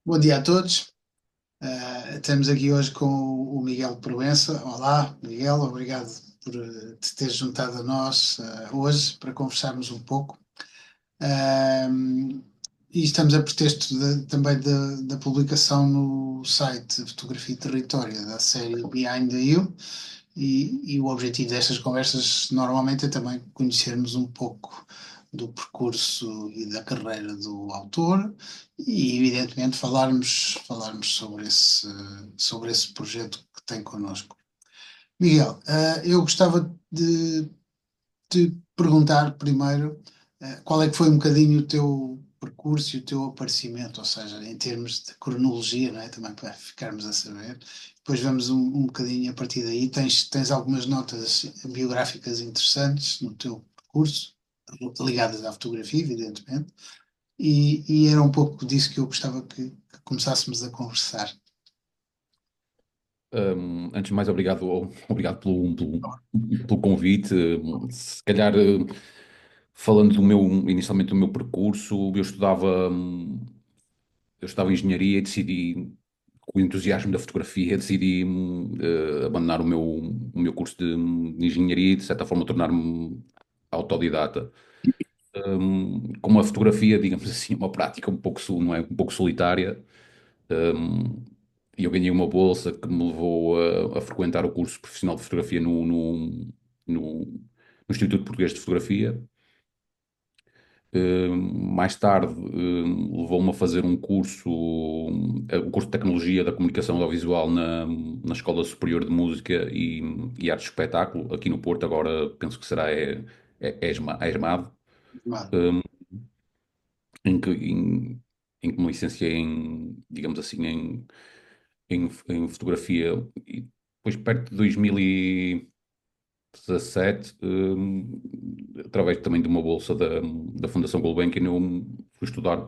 Bom dia a todos. Estamos aqui hoje com o Miguel Proença. Olá, Miguel, obrigado por te ter juntado a nós hoje para conversarmos um pouco. E estamos a pretexto também da publicação no site Fotografia e Território da série Behind the You. E o objetivo destas conversas normalmente é também conhecermos um pouco do percurso e da carreira do autor e, evidentemente, falarmos sobre esse projeto que tem connosco. Miguel, eu gostava de te perguntar primeiro, qual é que foi um bocadinho o teu percurso e o teu aparecimento, ou seja, em termos de cronologia, não é? Também para ficarmos a saber. Depois vamos um bocadinho a partir daí. Tens algumas notas biográficas interessantes no teu percurso, ligadas à fotografia, evidentemente, e era um pouco disso que eu gostava que começássemos a conversar. Antes de mais, obrigado pelo convite. Se calhar, falando inicialmente do meu percurso, eu estudava engenharia e decidi, com o entusiasmo da fotografia, decidi abandonar o meu curso de engenharia e, de certa forma, tornar-me autodidata. Como a fotografia, digamos assim, é uma prática não é, um pouco solitária. Um, e eu ganhei uma bolsa que me levou a frequentar o curso profissional de fotografia no Instituto Português de Fotografia. Mais tarde, levou-me a fazer o curso de Tecnologia da Comunicação Audiovisual na Escola Superior de Música e Artes de Espetáculo, aqui no Porto. Agora penso que será a ESMAD, Vale. um, em que me licenciei digamos assim, em fotografia. E depois, perto de 2017, através também de uma bolsa da Fundação Gulbenkian, eu fui estudar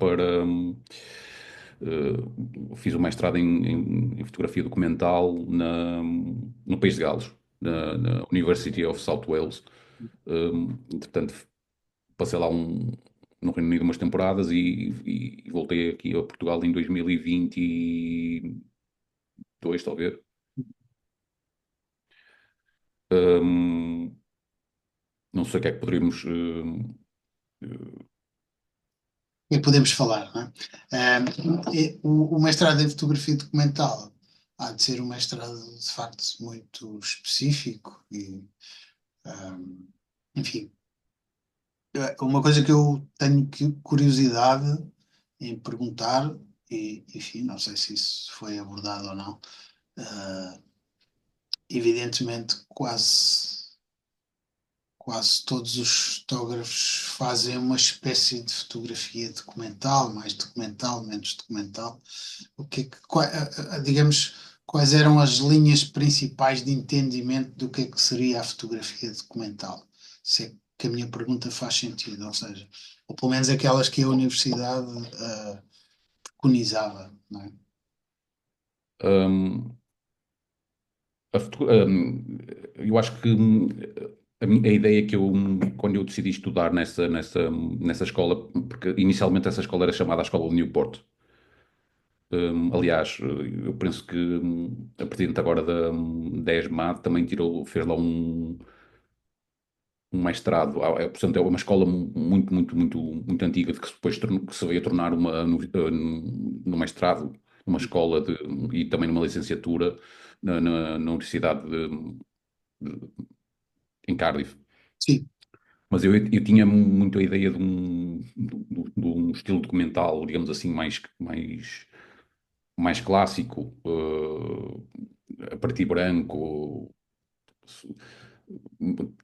fiz o mestrado em fotografia documental no País de Gales, na University of South Wales. Entretanto, passei lá no Reino Unido umas temporadas e voltei aqui a Portugal em 2022, talvez. Hum, não sei o que é que poderíamos. E podemos falar, não é? O mestrado em fotografia documental há de ser um mestrado de facto muito específico e, enfim, uma coisa que eu tenho curiosidade em perguntar, e enfim, não sei se isso foi abordado ou não, eh, evidentemente quase todos os fotógrafos fazem uma espécie de fotografia documental, mais documental, menos documental. O que, é que- qua- Digamos, quais eram as linhas principais de entendimento do que seria a fotografia documental? Se é que a minha pergunta faz sentido, ou seja, ou pelo menos aquelas que a universidade preconizava, não é? hum, eu acho que a ideia que quando eu decidi estudar nessa escola, porque inicialmente essa escola era chamada a Escola de Newport. Aliás, eu penso que a presidente agora da ESMAD também fez lá um mestrado. Portanto, é uma escola muito, muito, muito, muito antiga, de que depois que se veio a tornar no mestrado, uma escola e também numa licenciatura na Universidade em Cardiff. Sim, Mas eu tinha muito a ideia de um estilo documental, digamos assim, mais clássico, a preto e branco,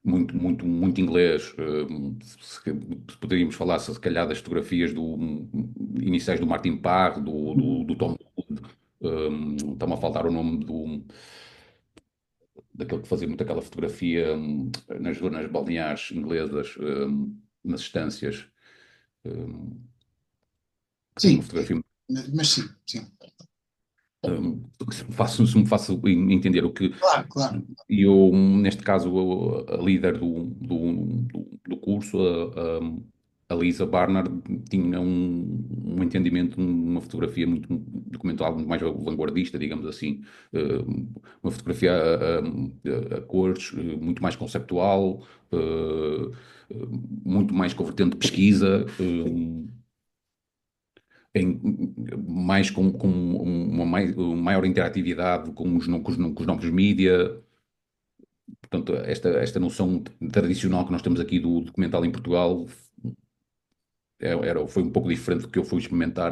muito, muito, muito inglês. Poderíamos falar, se calhar, das fotografias iniciais do Martin Parr, do Tom Wood. Está-me a faltar o nome daquele que fazia muito aquela fotografia nas zonas balneares inglesas, nas estâncias. um, que tem uma sim, fotografia. mas sim, sim. Se me faço entender o que. Claro, claro. E neste caso, a líder do curso, a Lisa Barnard tinha um entendimento, uma fotografia muito documental, muito mais vanguardista, digamos assim. Uma fotografia a cores, muito mais conceptual, uh, muito mais com vertente de pesquisa, mais com uma maior interatividade com os novos mídia. Portanto, esta noção tradicional que nós temos aqui do documental em Portugal foi um pouco diferente do que eu fui experimentar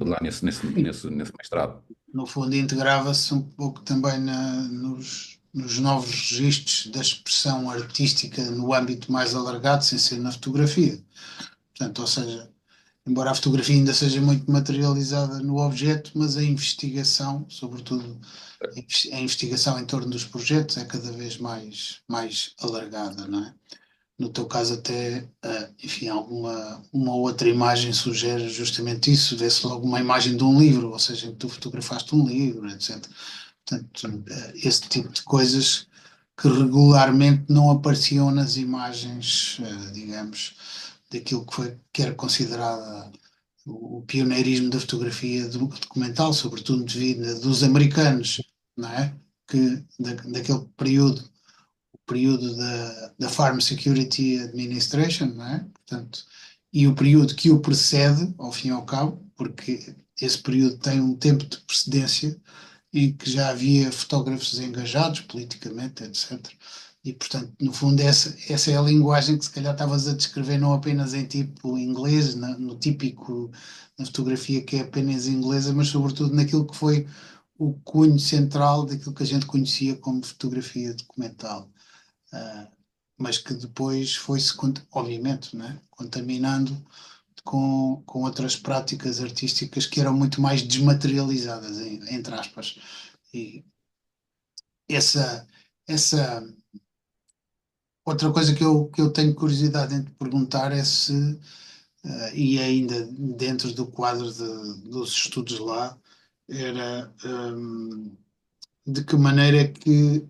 lá nesse mestrado. No fundo, integrava-se um pouco também nos novos registros da expressão artística no âmbito mais alargado, sem ser na fotografia. Portanto, ou seja, embora a fotografia ainda seja muito materializada no objeto, mas a investigação, sobretudo a investigação em torno dos projetos, é cada vez mais alargada, não é? No teu caso, até, enfim, alguma uma outra imagem sugere justamente isso, vê-se logo uma imagem de um livro, ou seja, em que tu fotografaste um livro, etc. Portanto, esse tipo de coisas que regularmente não apareciam nas imagens, digamos, daquilo que era considerada o pioneirismo da fotografia documental, sobretudo devido dos americanos, não é? Daquele período da Farm Security Administration, não é? Portanto, e o período que o precede, ao fim e ao cabo, porque esse período tem um tempo de precedência em que já havia fotógrafos engajados politicamente, etc. E, portanto, no fundo, essa é a linguagem que se calhar estavas a descrever não apenas em tipo inglês, no típico, na fotografia que é apenas inglesa, mas sobretudo naquilo que foi o cunho central daquilo que a gente conhecia como fotografia documental. Ah, mas que depois foi-se, obviamente, né, contaminando com outras práticas artísticas que eram muito mais desmaterializadas, entre aspas. E essa, essa outra coisa que eu tenho curiosidade em te perguntar é se, e ainda dentro do quadro dos estudos lá, era de que maneira é que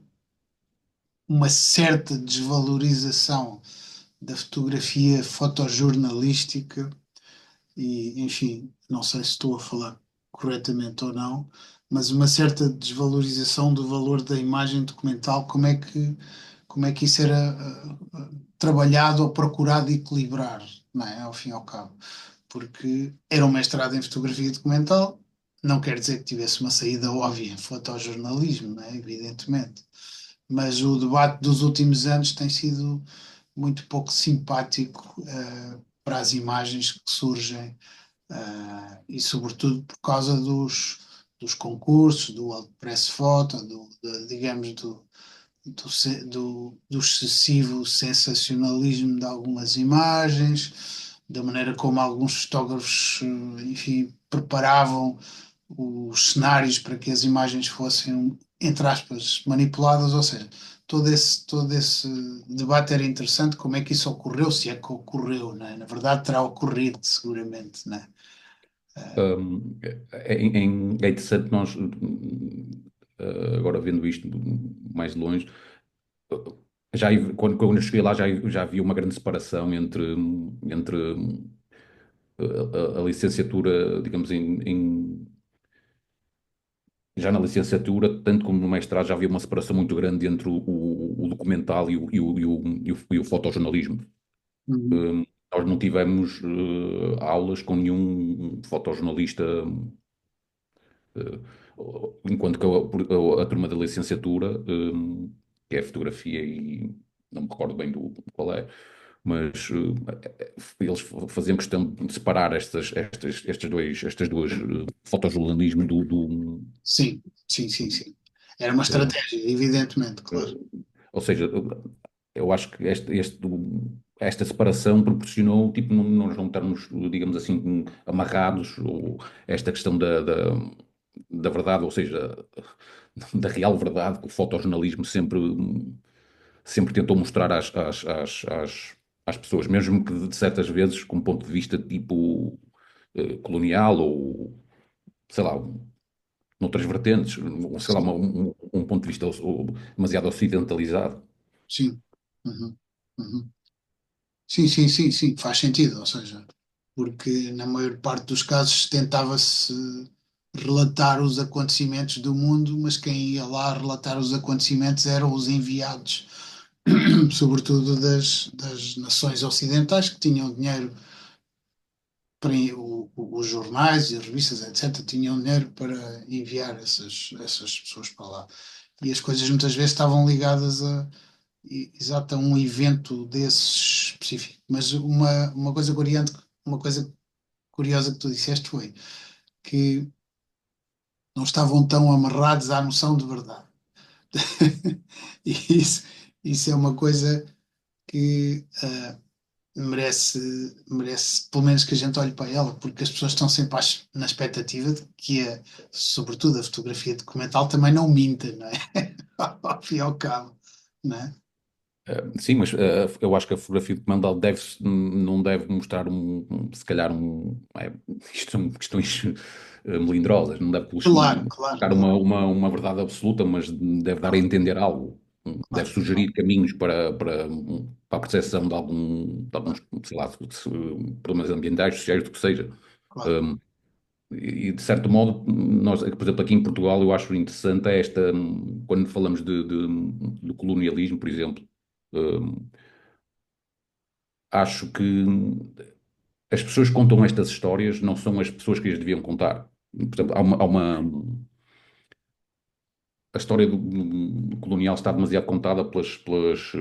uma certa desvalorização da fotografia fotojornalística e, enfim, não sei se estou a falar corretamente ou não, mas uma certa desvalorização do valor da imagem documental, como é que isso era trabalhado ou procurado equilibrar, não é? Ao fim e ao cabo. Porque era um mestrado em fotografia documental, não quer dizer que tivesse uma saída óbvia em fotojornalismo, não é? Evidentemente. Mas o debate dos últimos anos tem sido muito pouco simpático para as imagens que surgem e sobretudo por causa dos concursos, do World Press Photo, digamos, do excessivo sensacionalismo de algumas imagens, da maneira como alguns fotógrafos, enfim, preparavam os cenários para que as imagens fossem, entre aspas, manipuladas, ou seja, todo esse debate era interessante, como é que isso ocorreu, se é que ocorreu, né? Na verdade terá ocorrido, seguramente, né? É interessante nós, agora vendo isto mais de longe, quando eu cheguei lá já havia uma grande separação entre a licenciatura, digamos, já na licenciatura, tanto como no mestrado, já havia uma separação muito grande entre o documental e o fotojornalismo. Uhum. Nós não tivemos aulas com nenhum fotojornalista, eh, enquanto que a turma da licenciatura, que é fotografia e não me recordo bem do qual é, mas eles faziam questão de separar estas duas fotojornalismo Sim, sim, sim, sim. Era uma eh, estratégia, evidentemente, claro. eh, ou seja, eu acho que esta separação proporcionou, tipo, nós não estarmos, digamos assim, amarrados, ou esta questão da verdade, ou seja, da real verdade que o fotojornalismo sempre tentou mostrar às pessoas, mesmo que de certas vezes com um ponto de vista tipo colonial ou, sei lá, noutras vertentes, ou, sei lá, Sim, um ponto de vista demasiado ocidentalizado. sim. Uhum, uhum. Sim, sim, sim, sim, faz sentido, ou seja, porque na maior parte dos casos tentava-se relatar os acontecimentos do mundo, mas quem ia lá relatar os acontecimentos eram os enviados, sobretudo das nações ocidentais, que tinham dinheiro para os jornais e as revistas, etc., tinham dinheiro para enviar essas pessoas para lá. E as coisas muitas vezes estavam ligadas exato, a um evento desses específico. Mas uma coisa curiosa que tu disseste foi que não estavam tão amarrados à noção de verdade. E isso é uma coisa que merece pelo menos que a gente olhe para ela, porque as pessoas estão sempre na expectativa de que, sobretudo, a fotografia documental também não minta, não é? Ao fim e ao cabo, não é? Sim, mas eu acho que a fotografia documental não deve mostrar se calhar isto são questões melindrosas, não deve Claro, claro, buscar claro, uma verdade absoluta, mas deve dar a claro, entender algo, deve claro, sugerir caminhos para a percepção de alguns, sei lá, problemas ambientais, sociais, do que seja. claro. Um, de certo modo, nós, por exemplo, aqui em Portugal, eu acho interessante quando falamos do colonialismo, por exemplo. hum, Acho que as pessoas que contam estas histórias não são as pessoas que as deviam contar. Por exemplo, a história do colonial está demasiado contada pelas pessoas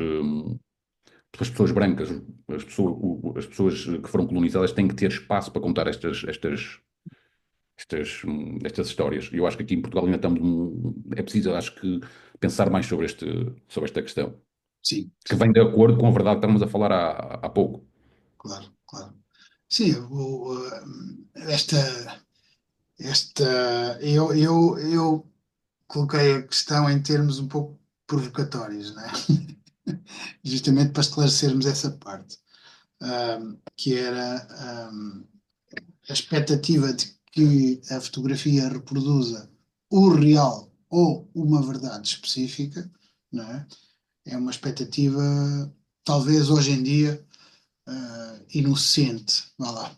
brancas. As pessoas que foram colonizadas têm que ter espaço para contar estas histórias. E eu acho que aqui em Portugal ainda estamos. É preciso, acho que, pensar mais sobre esta questão, Sim, que sim, vem de acordo com a verdade que estamos a falar há pouco. claro, claro. Sim, eu coloquei a questão em termos um pouco provocatórios, né? Justamente para esclarecermos essa parte, que era a expectativa de que a fotografia reproduza o real ou uma verdade específica, não é? É uma expectativa, talvez hoje em dia, inocente, vá lá.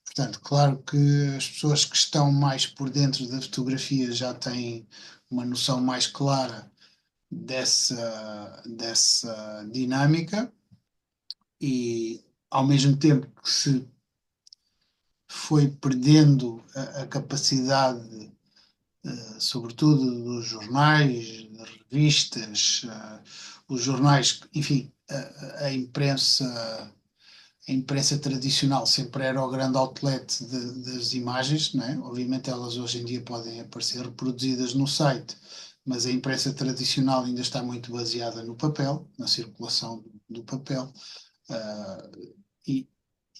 Portanto, claro que as pessoas que estão mais por dentro da fotografia já têm uma noção mais clara dessa dinâmica e, ao mesmo tempo que se foi perdendo a capacidade, sobretudo dos jornais, das revistas, os jornais, enfim, a imprensa tradicional sempre era o grande outlet das imagens, não é? Obviamente elas hoje em dia podem aparecer reproduzidas no site, mas a imprensa tradicional ainda está muito baseada no papel, na circulação do papel, uh, e,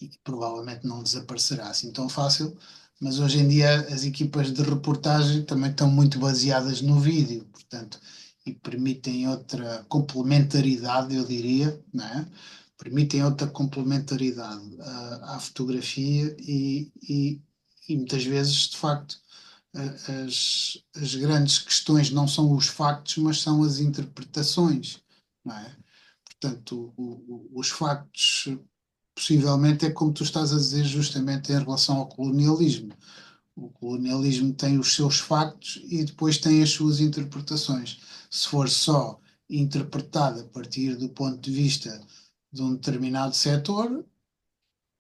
e provavelmente não desaparecerá assim tão fácil. Mas hoje em dia as equipas de reportagem também estão muito baseadas no vídeo, portanto, e permitem outra complementaridade, eu diria, não é? Permitem outra complementaridade à fotografia e muitas vezes, de facto, as grandes questões não são os factos, mas são as interpretações, não é? Portanto, os factos, possivelmente, é como tu estás a dizer, justamente em relação ao colonialismo. O colonialismo tem os seus factos e depois tem as suas interpretações. Se for só interpretada a partir do ponto de vista de um determinado setor,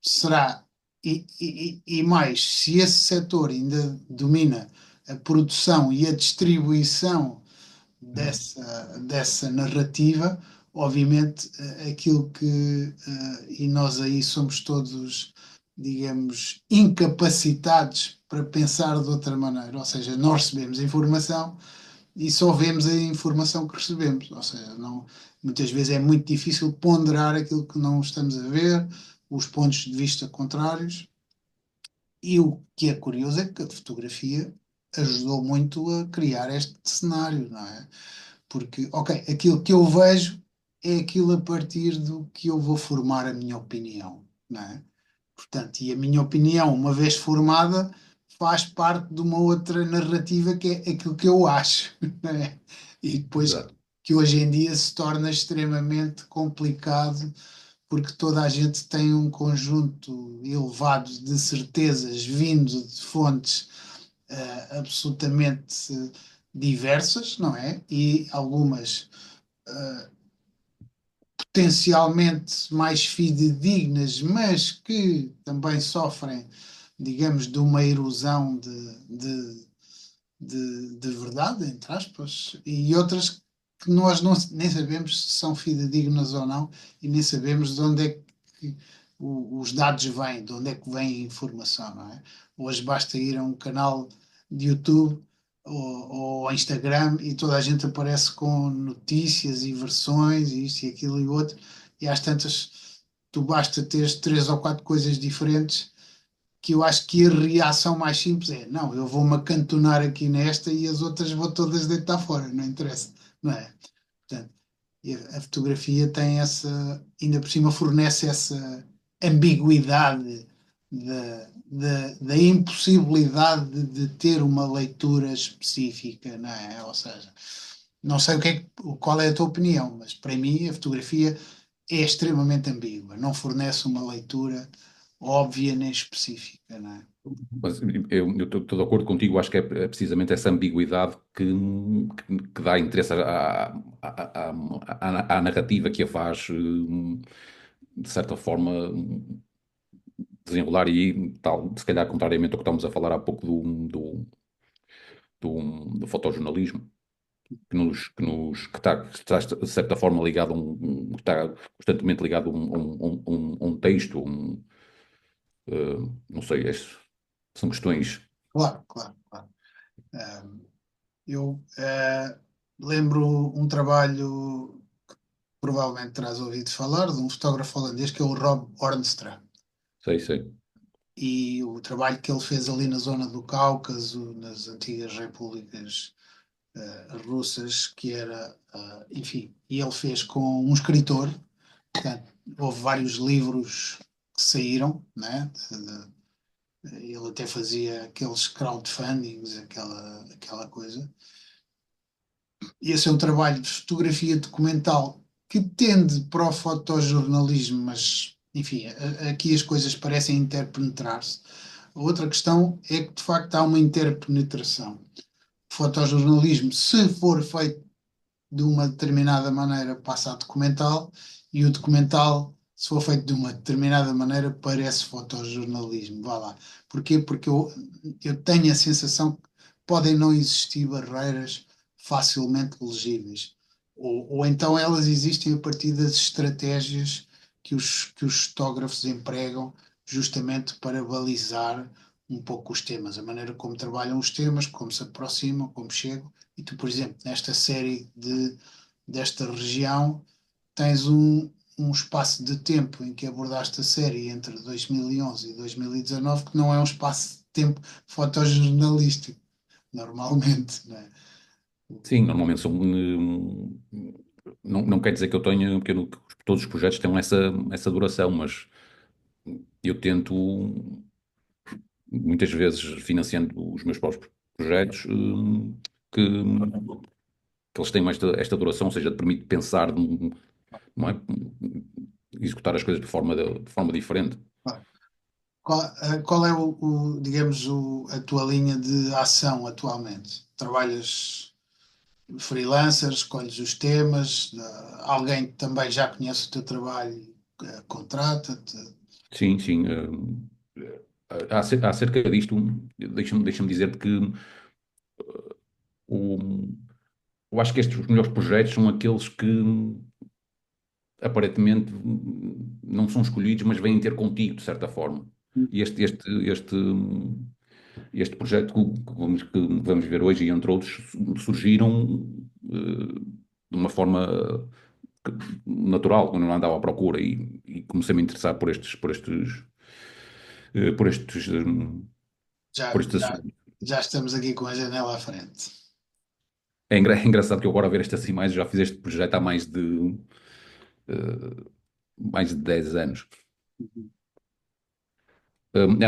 será. E mais, se esse setor ainda domina a produção e a distribuição dessa narrativa, obviamente aquilo que, e nós aí somos todos, digamos, incapacitados para pensar de outra maneira, ou seja, nós recebemos informação e só vemos a informação que recebemos, ou seja, não, muitas vezes é muito difícil ponderar aquilo que não estamos a ver, os pontos de vista contrários, e o que é curioso é que a fotografia ajudou muito a criar este cenário, não é? Porque, ok, aquilo que eu vejo é aquilo a partir do que eu vou formar a minha opinião, não é? Portanto, e a minha opinião, uma vez formada, faz parte de uma outra narrativa que é aquilo que eu acho, não é? E depois Exato. que hoje em dia se torna extremamente complicado porque toda a gente tem um conjunto elevado de certezas vindo de fontes absolutamente diversas, não é? E algumas potencialmente mais fidedignas, mas que também sofrem, digamos, de uma erosão de verdade, entre aspas, e outras que nós nem sabemos se são fidedignas ou não, e nem sabemos de onde é que os dados vêm, de onde é que vem a informação, não é? Hoje basta ir a um canal de YouTube ou ao Instagram e toda a gente aparece com notícias e versões, e isto e aquilo e outro, e às tantas tu basta teres três ou quatro coisas diferentes que eu acho que a reação mais simples é: não, eu vou-me acantonar aqui nesta e as outras vou todas deitar fora, não interessa, não é? Portanto, e a fotografia tem essa, ainda por cima fornece essa ambiguidade da impossibilidade de ter uma leitura específica, não é? Ou seja, não sei qual é a tua opinião, mas para mim a fotografia é extremamente ambígua, não fornece uma leitura óbvia nem específica, não é? Mas eu estou de acordo contigo, acho que é precisamente essa ambiguidade que dá interesse à narrativa que a faz, de certa forma, desenrolar e tal, se calhar contrariamente ao que estamos a falar há pouco do fotojornalismo, que está de certa forma ligado que está constantemente ligado a um texto, não sei, são questões. Claro, claro, claro. Eu lembro um trabalho, provavelmente terás ouvido falar, de um fotógrafo holandês que é o Rob Ornstra. Sei, sei. E o trabalho que ele fez ali na zona do Cáucaso, nas antigas repúblicas russas, que era, enfim, e ele fez com um escritor, portanto, houve vários livros que saíram, né? Ele até fazia aqueles crowdfundings, aquela coisa. Esse é um trabalho de fotografia documental que tende para o fotojornalismo, mas, enfim, aqui as coisas parecem interpenetrar-se. A outra questão é que, de facto, há uma interpenetração. O fotojornalismo, se for feito de uma determinada maneira, passa a documental, e o documental, se for feito de uma determinada maneira, parece fotojornalismo. Vá lá. Porquê? Porque eu tenho a sensação que podem não existir barreiras facilmente legíveis. Ou então elas existem a partir das estratégias que os fotógrafos empregam justamente para balizar um pouco os temas, a maneira como trabalham os temas, como se aproximam, como chegam. E tu, por exemplo, nesta série desta região, tens um espaço de tempo em que abordaste a série entre 2011 e 2019, que não é um espaço de tempo fotojornalístico, normalmente, não é? Sim, normalmente não quer dizer que eu tenha, todos os projetos tenham essa duração, mas eu tento, muitas vezes, financiando os meus próprios projetos, que eles tenham esta duração, ou seja, permite pensar, não é? Executar as coisas de forma diferente. Qual é digamos, a tua linha de ação atualmente? Trabalhas freelancer, escolhes os temas, alguém que também já conhece o teu trabalho, contrata-te? Sim, sim. Acerca disto, deixa-me dizer que o, eu acho que estes os melhores projetos são aqueles que aparentemente não são escolhidos, mas vêm ter contigo, de certa forma. E este projeto que vamos ver hoje, e entre outros, surgiram de uma forma natural, quando eu não andava à procura, e comecei a me interessar por estes, Já, por estes já, assuntos. já estamos aqui com a janela à frente. É engraçado que eu agora a ver estas imagens já fiz este projeto há mais de 10 anos.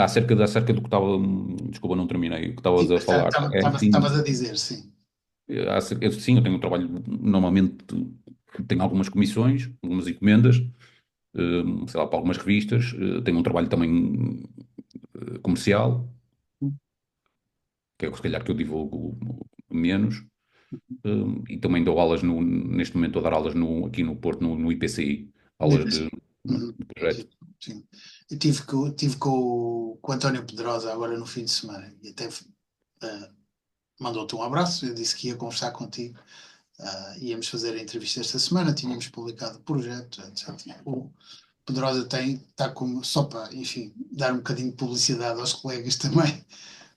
Acerca do que estava, desculpa, não terminei, o que Sim, estavas a mas falar. estavas a dizer, sim. Sim, eu tenho um trabalho, normalmente tenho algumas comissões, algumas encomendas, sei lá, para algumas revistas. Tenho um trabalho também comercial, que é se calhar que eu divulgo menos. E também dou aulas neste momento estou a dar aulas aqui no Porto, no IPCI, aulas Sim. Uhum. de projeto. Sim, sim. Eu tive com o António Pedrosa agora no fim de semana e até mandou-te um abraço. Eu disse que ia conversar contigo. Íamos fazer a entrevista esta semana, tínhamos publicado o projeto, etc. O Pedrosa está como, só para, enfim, dar um bocadinho de publicidade aos colegas também.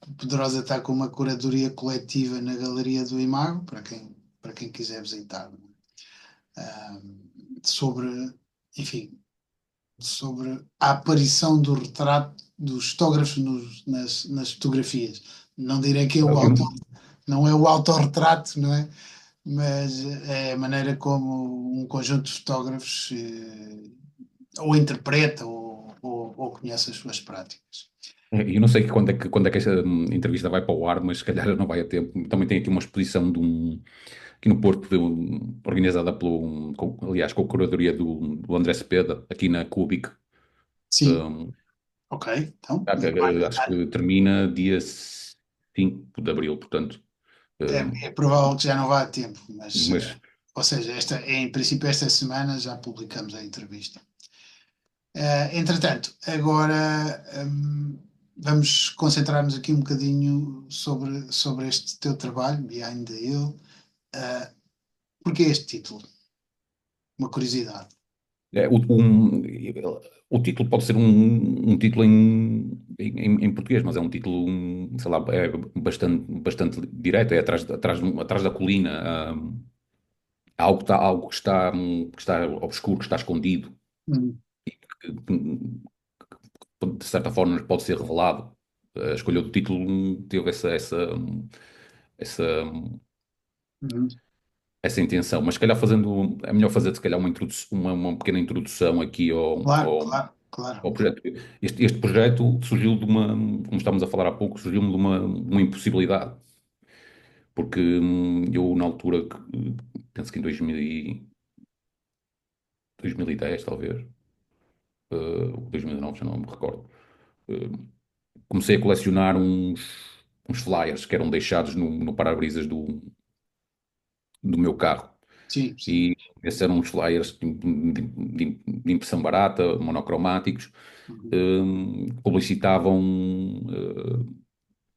O Pedrosa está com uma curadoria coletiva na Galeria do Imago, para quem quiser visitar, ah, sobre, enfim, sobre a aparição do retrato dos fotógrafos nas fotografias. Não direi que é o autor, não é o autorretrato, não é? Mas é a maneira como um conjunto de fotógrafos ou interpreta ou conhece as suas práticas. Eu não sei quando é que esta entrevista vai para o ar, mas se calhar não vai a tempo. Também tem aqui uma exposição aqui no Porto, organizada aliás, com a curadoria do André Cepeda, aqui na Cubic. Sim, ok, então Acho que termina dia 5 de Abril, portanto. é provável que já não vá a tempo, mas, Mas ou seja, em princípio esta semana já publicamos a entrevista. Entretanto, agora vamos concentrar-nos aqui um bocadinho sobre este teu trabalho, Behind the Hill. Uh, Porquê este título? Uma curiosidade. é, o título pode ser um título em português, mas é um título, sei lá, é bastante direto, é atrás da colina. Algo que está obscuro, que está escondido, Uhum. que de certa forma nos pode ser revelado. A escolha do título teve essa, Uhum. essa intenção, mas se calhar é melhor fazer se calhar uma pequena introdução aqui Claro, claro, claro. ao projeto. Este projeto surgiu como estávamos a falar há pouco, surgiu-me de uma impossibilidade, porque eu na altura, penso que em 2010 talvez, ou 2009, já não me recordo, eh, comecei a colecionar uns flyers que eram deixados no para-brisas do meu carro. Sim, sim. E esses eram uns flyers de impressão barata, monocromáticos, Uhum. que publicitavam,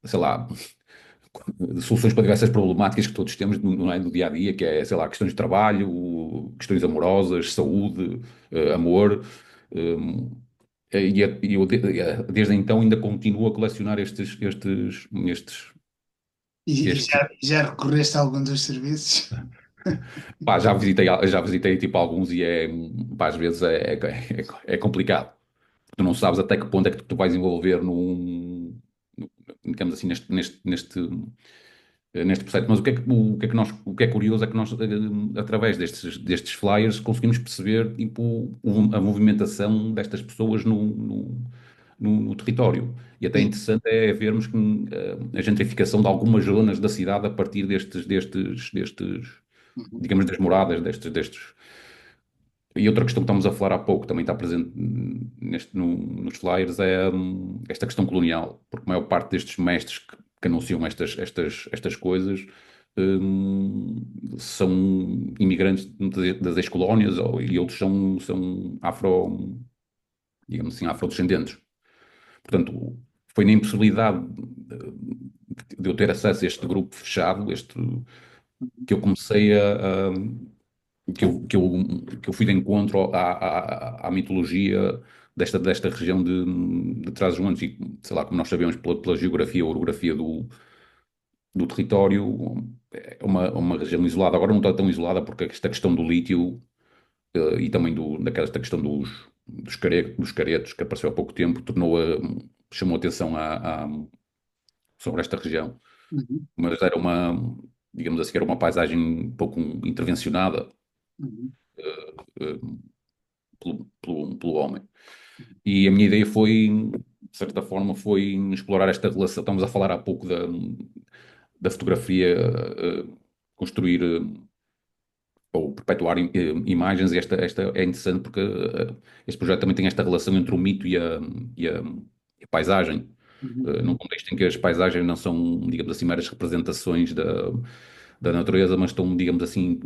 sei lá, soluções para diversas problemáticas que todos temos não é, no dia a dia, que é, sei lá, questões de trabalho, questões amorosas, saúde, amor. E eu, desde então, ainda continuo a colecionar E estes. já recorreste a algum dos serviços? Pá, já visitei tipo alguns e pá, às vezes é complicado. Tu não sabes até que ponto é que tu vais envolver digamos assim, neste processo. Mas o que é curioso é que nós, através destes flyers, conseguimos perceber tipo, a movimentação destas pessoas no território. E até Sim. interessante é vermos que a gentrificação de algumas zonas da cidade a partir Uhum. digamos, das moradas destes. E outra questão que estamos a falar há pouco, também está presente nos flyers, é esta questão colonial, porque a maior parte destes mestres que anunciam estas coisas são imigrantes das ex-colónias e outros são digamos assim, afrodescendentes. Portanto, foi na impossibilidade de eu ter acesso a este grupo fechado, que eu comecei que eu fui de encontro à mitologia desta região de Trás-os-Montes e, sei lá, como nós sabemos pela geografia ou orografia do território, é uma região isolada. Agora não está tão isolada porque esta questão do lítio e também esta questão dos caretos que apareceu há pouco tempo chamou atenção sobre esta região. Uhum. Mas digamos assim, era uma paisagem um pouco intervencionada Uhum. eh, pelo homem. E a minha ideia foi, de certa forma, foi explorar esta relação. Estamos a falar há pouco da fotografia, construir ou perpetuar imagens, e esta é interessante porque este projeto também tem esta relação entre o mito e a, e a paisagem, Uhum. num contexto em que as paisagens não são, digamos assim, meras representações da natureza, mas estão, digamos assim,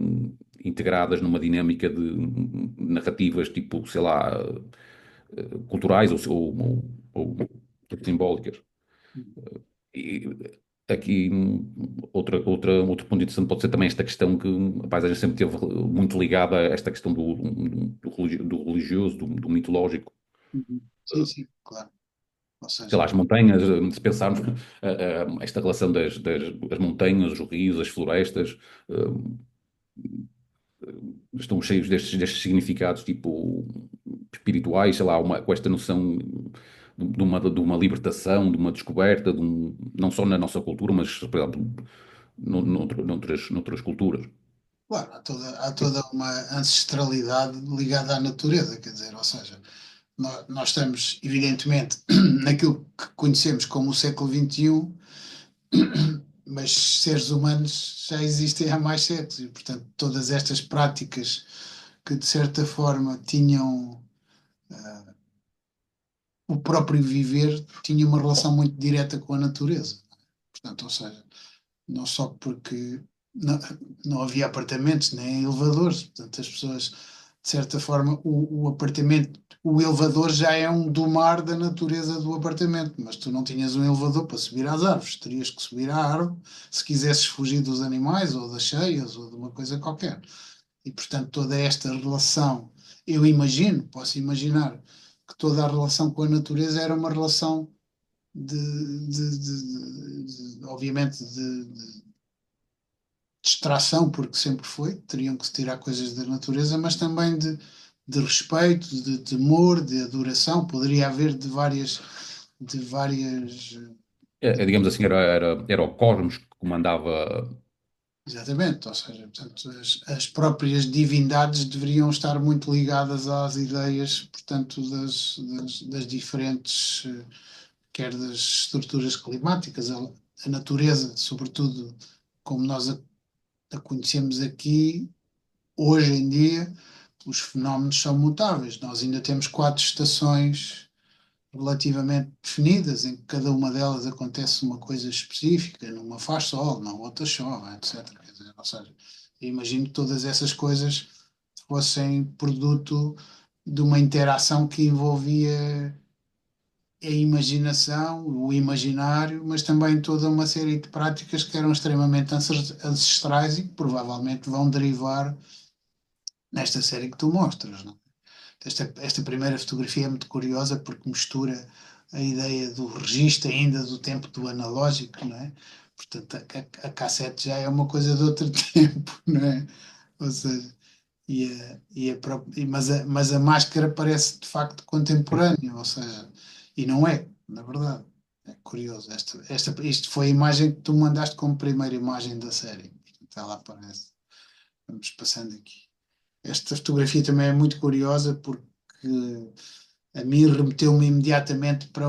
integradas numa dinâmica de narrativas, tipo, sei lá, culturais ou simbólicas. E aqui, outro ponto interessante pode ser também esta questão que a paisagem sempre esteve muito ligada a esta questão do religioso, do mitológico. Uhum. Sim, sim, claro. Ou Sei lá, seja, as montanhas, se pensarmos esta relação das montanhas, os rios, as florestas, estão cheios destes significados, tipo, espirituais, sei lá, com esta noção de uma libertação, de uma descoberta, não só na nossa cultura, mas, por exemplo, noutras culturas. claro, há toda uma ancestralidade ligada à natureza, quer dizer, ou seja, nós estamos, evidentemente, naquilo que conhecemos como o século XXI, mas seres humanos já existem há mais séculos e, portanto, todas estas práticas que, de certa forma, tinham o próprio viver, tinha uma relação muito direta com a natureza. Portanto, ou seja, não só porque não, não havia apartamentos nem elevadores, portanto, as pessoas, de certa forma, o apartamento, o elevador já é um domar da natureza do apartamento, mas tu não tinhas um elevador para subir às árvores, terias que subir à árvore se quisesses fugir dos animais ou das cheias ou de uma coisa qualquer. E, portanto, toda esta relação, eu imagino, posso imaginar, que toda a relação com a natureza era uma relação obviamente, de distração, porque sempre foi, teriam que se tirar coisas da natureza, mas também de respeito, de temor, de adoração, poderia haver de várias, Digamos assim, era o cosmos que comandava. exatamente, ou seja, portanto, as próprias divindades deveriam estar muito ligadas às ideias, portanto, das diferentes, quer das estruturas climáticas, a natureza, sobretudo como nós a conhecemos aqui, hoje em dia, os fenómenos são mutáveis. Nós ainda temos quatro estações relativamente definidas, em que cada uma delas acontece uma coisa específica, numa faz sol, na outra chove, etc. Quer dizer, ou seja, eu imagino que todas essas coisas fossem produto de uma interação que envolvia a imaginação, o imaginário, mas também toda uma série de práticas que eram extremamente ancestrais e que provavelmente vão derivar nesta série que tu mostras, não? Esta primeira fotografia é muito curiosa porque mistura a ideia do registro ainda do tempo do analógico, não é? Portanto, a cassete já é uma coisa de outro tempo, não é? Ou seja, mas a máscara parece de facto contemporânea, ou seja, e não é, na verdade. É curioso. Isto foi a imagem que tu mandaste como primeira imagem da série. Portanto, ela aparece. Vamos passando aqui. Esta fotografia também é muito curiosa porque a mim remeteu-me imediatamente para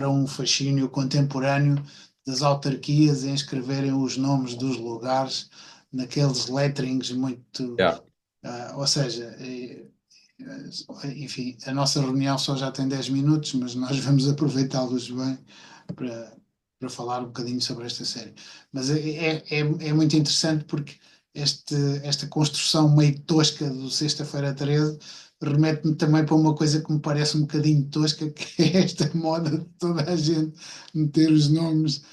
um fascínio contemporâneo das autarquias em escreverem os nomes dos lugares naqueles letterings muito. Yeah. Ou seja, enfim, a nossa reunião só já tem 10 minutos, mas nós vamos aproveitá-los bem para, para falar um bocadinho sobre esta série. Mas é muito interessante porque esta construção meio tosca do Sexta-feira 13 remete-me também para uma coisa que me parece um bocadinho tosca, que é esta moda de toda a gente meter os nomes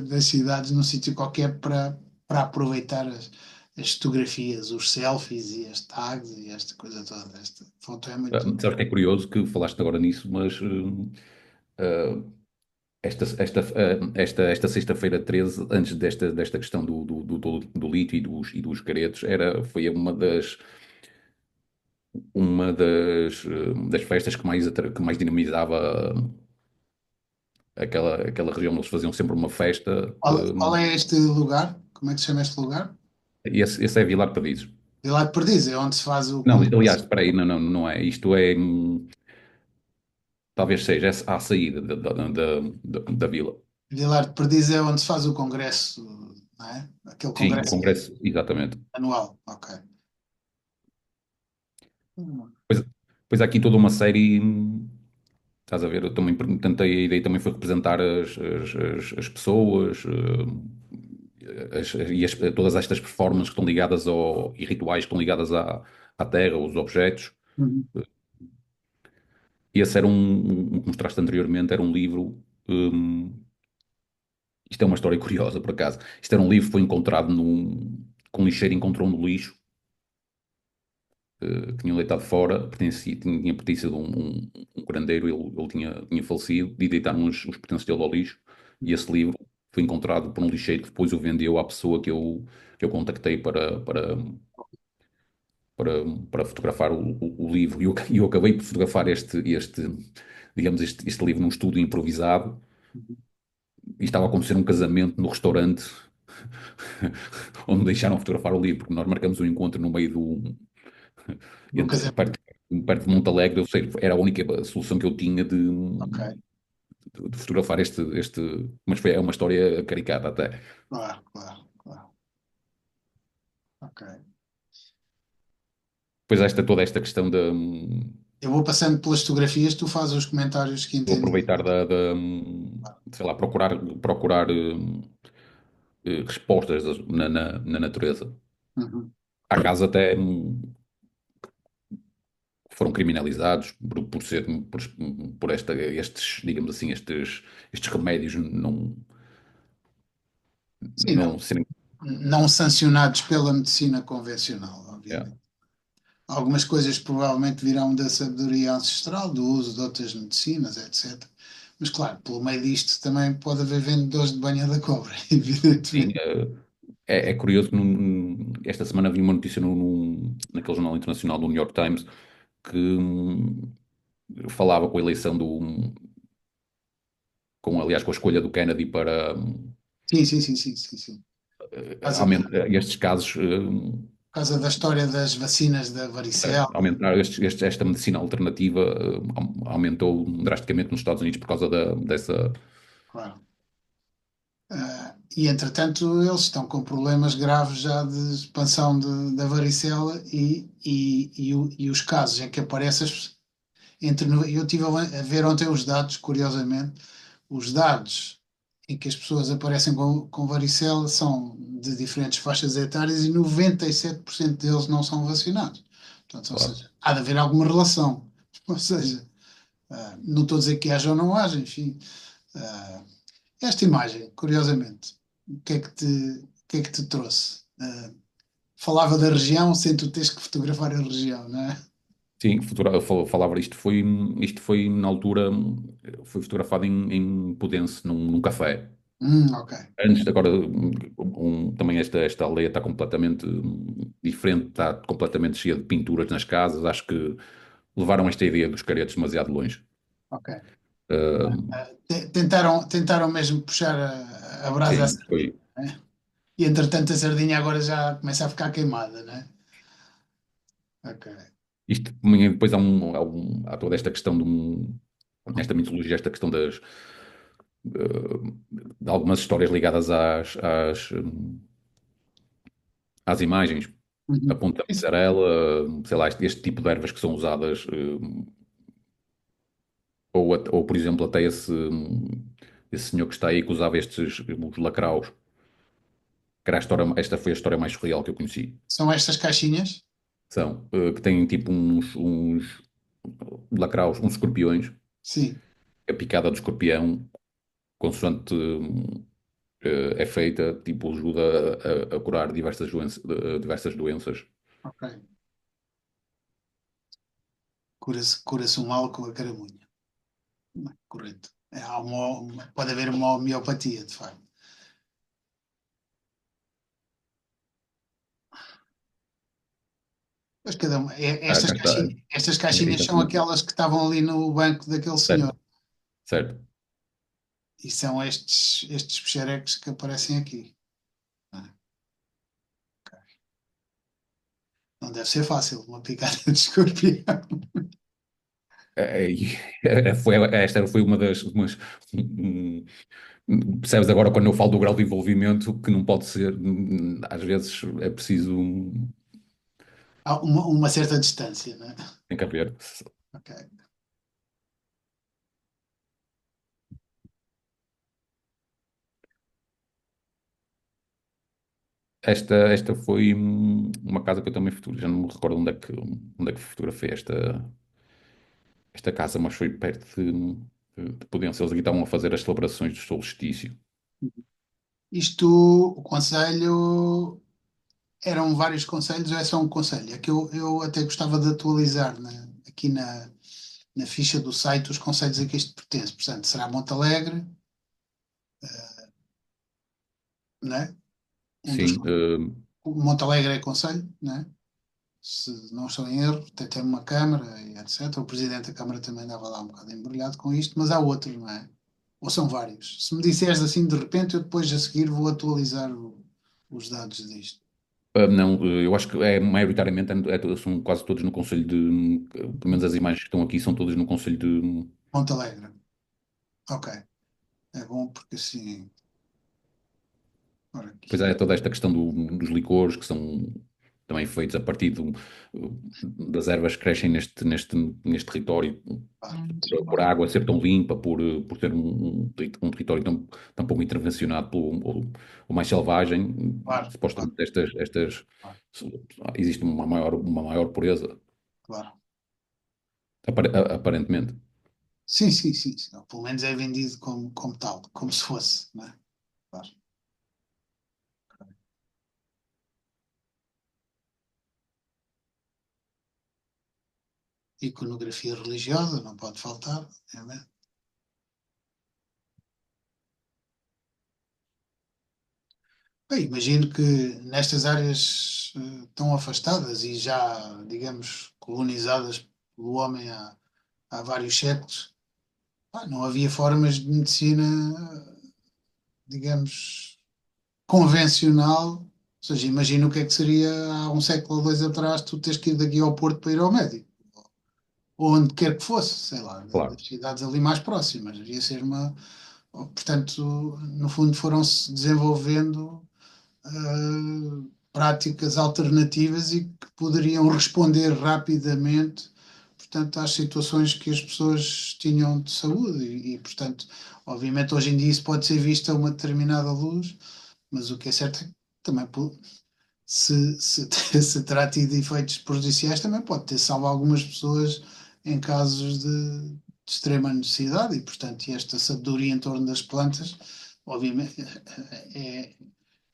das cidades num sítio qualquer para aproveitar as fotografias, os selfies e as tags e esta coisa toda. Esta foto é muito. Sabes que é curioso que falaste agora nisso, mas esta sexta-feira 13, antes desta questão do lítio e dos caretos, foi uma das festas que mais dinamizava aquela região. Eles faziam sempre uma festa. Qual é este lugar? Como é que se chama este lugar? Esse é Vilar Perdizes. Vilar de Perdiz, é onde se faz o Não, concurso. aliás, espera aí, não, não, não é. Isto talvez seja à saída da vila. Vilar de Perdiz é onde se faz o congresso, não é? Aquele Sim, o congresso Congresso, exatamente. anual. Ok. Pois, pois há aqui toda uma série, estás a ver? Eu também tentei, a ideia também foi representar as pessoas, todas estas performances que estão ligadas e rituais que estão ligadas à terra, aos objetos. Uhum. E esse era que mostraste anteriormente, era um livro. Isto é uma história curiosa, por acaso. Isto era um livro que foi encontrado com um lixeiro, encontrou no lixo, que tinham deitado fora, tinha pertencido a um curandeiro, ele tinha falecido, e deitaram os pertences dele ao lixo, e esse livro foi encontrado por um lixeiro que depois o vendeu à pessoa que eu contactei para, para fotografar o livro. E eu acabei por fotografar digamos, este livro num estúdio improvisado, e estava a acontecer um casamento no restaurante onde me deixaram fotografar o livro, porque nós marcamos um encontro no meio No casamento. perto de Montalegre, ou seja, era a única solução que eu tinha Ok. de fotografar mas é uma história caricata até. Claro, claro, claro. Ok. Depois toda esta questão Eu vou passando pelas fotografias, tu fazes os comentários que vou entendes. aproveitar sei lá, procurar respostas na natureza. Uhum. Há casos até que foram criminalizados por estes, digamos assim, estes remédios Sim, não. não serem. Não sancionados pela medicina convencional, Yeah. obviamente. Algumas coisas provavelmente virão da sabedoria ancestral, do uso de outras medicinas, etc. Mas, claro, pelo meio disto também pode haver vendedores de banha da cobra, Sim, evidentemente. é curioso que esta semana vi uma notícia naquele jornal internacional do New York Times que falava com a eleição aliás, com a escolha do Kennedy para Sim, sim, sim, sim, sim, sim. estes casos, Por causa da história das vacinas da varicela, aumentar esta medicina alternativa, aumentou drasticamente nos Estados Unidos por causa dessa. claro. E entretanto eles estão com problemas graves já de expansão da varicela e os casos em que aparecem eu estive a ver ontem os dados, curiosamente, os dados em que as pessoas aparecem com varicela são de diferentes faixas etárias e 97% deles não são vacinados. Portanto, ou Claro. seja, há de haver alguma relação. Ou seja, não estou a dizer que haja ou não haja, enfim. ah, Esta imagem, curiosamente, o que é que te trouxe? Falava da região sem tu teres que fotografar a região, não é? Sim, falava isto foi na altura, foi fotografado em Pudense, num café. Ok. Antes, agora, também esta aldeia está completamente diferente, está completamente cheia de pinturas nas casas. Acho que levaram esta ideia dos caretos demasiado longe. Ok. Uh, Tentaram mesmo puxar a brasa à sim, sardinha, né? E entretanto a sardinha agora já começa a ficar queimada, né? Ok. isto também depois há toda esta questão nesta mitologia, esta questão de algumas histórias ligadas às imagens. A Uhum. ponta Isso. mussarela, sei lá, este tipo de ervas que são usadas, ou por exemplo, até esse senhor que está aí que usava os lacraus, que era esta foi a história mais surreal que eu conheci. São estas caixinhas? São, que têm tipo uns lacraus, uns escorpiões, Sim. a picada do escorpião, consoante é feita, tipo, ajuda a curar diversas doenças. Ok. Cura-se um mal com a caramunha. Correto. Pode haver uma homeopatia, de facto. Mas Cá está. estas caixinhas são Exatamente. aquelas que estavam ali no banco daquele senhor. Certo, certo. E são estes peixerecos que aparecem aqui. Não é? Não deve ser fácil uma picada de escorpião. Esta foi uma das. Percebes agora quando eu falo do grau de envolvimento que não pode ser, às vezes é preciso, Há uma certa distância, né? tem que haver. Ok. Esta foi uma casa que eu também já não me recordo onde é que fotografei esta casa, mas foi perto de Pudense. Eles aqui estavam a fazer as celebrações do solstício. Isto, o conselho, eram vários conselhos ou é só um conselho? É que eu até gostava de atualizar, né, aqui na ficha do site os conselhos a que isto pertence. Portanto, será Montalegre, né? Um dos, Sim, o Montalegre é conselho, né? Se não estou em erro, tem uma Câmara e etc. O Presidente da Câmara também andava lá um bocado embrulhado com isto, mas há outros, não é? Ou são vários. Se me disseres assim de repente, eu depois a seguir vou atualizar os dados disto. não, eu acho que é maioritariamente são quase todos no Conselho de, pelo menos as imagens que estão aqui são todas no Conselho de. Montalegre, ok. É bom porque assim, ora Pois aqui, é, toda esta questão dos licores que são também feitos a partir das ervas que crescem neste território, por água ser tão limpa, por ter um território tão pouco intervencionado ou mais selvagem, claro, claro, supostamente claro, existe uma maior pureza, claro. aparentemente. Sim, sim, sim, sim. Pelo menos é vendido como tal, como se fosse, não é? Claro. Iconografia religiosa, não pode faltar, obviamente. Bem, imagino que nestas áreas tão afastadas e já, digamos, colonizadas pelo homem há vários séculos, pá, não havia formas de medicina, digamos, convencional. Ou seja, imagina o que é que seria há um século ou dois atrás tu teres que ir daqui ao Porto para ir ao médico, ou onde quer que fosse, sei lá, Claro, das cidades ali mais próximas. Devia ser uma. Portanto, no fundo, foram-se desenvolvendo práticas alternativas e que poderiam responder rapidamente, portanto, às situações que as pessoas tinham de saúde portanto, obviamente hoje em dia isso pode ser visto a uma determinada luz, mas o que é certo é que também se, se terá tido efeitos prejudiciais, também pode ter salvo algumas pessoas em casos de extrema necessidade e, portanto, esta sabedoria em torno das plantas, obviamente, é,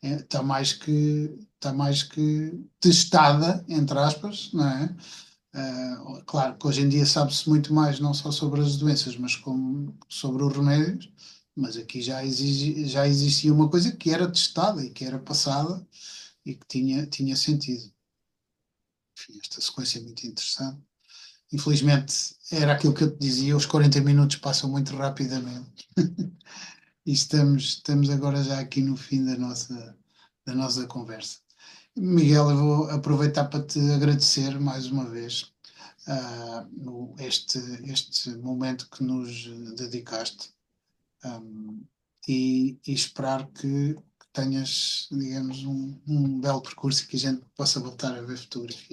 está mais que testada, entre aspas, não é? Claro que hoje em dia sabe-se muito mais, não só sobre as doenças, mas como sobre os remédios, mas aqui já existia uma coisa que era testada e que era passada e que tinha sentido. Enfim, esta sequência é muito interessante. Infelizmente, era aquilo que eu te dizia, os 40 minutos passam muito rapidamente. E estamos agora já aqui no fim da nossa conversa. Miguel, eu vou aproveitar para te agradecer mais uma vez este momento que nos dedicaste, e esperar que tenhas, digamos, um belo percurso e que a gente possa voltar a ver fotografia.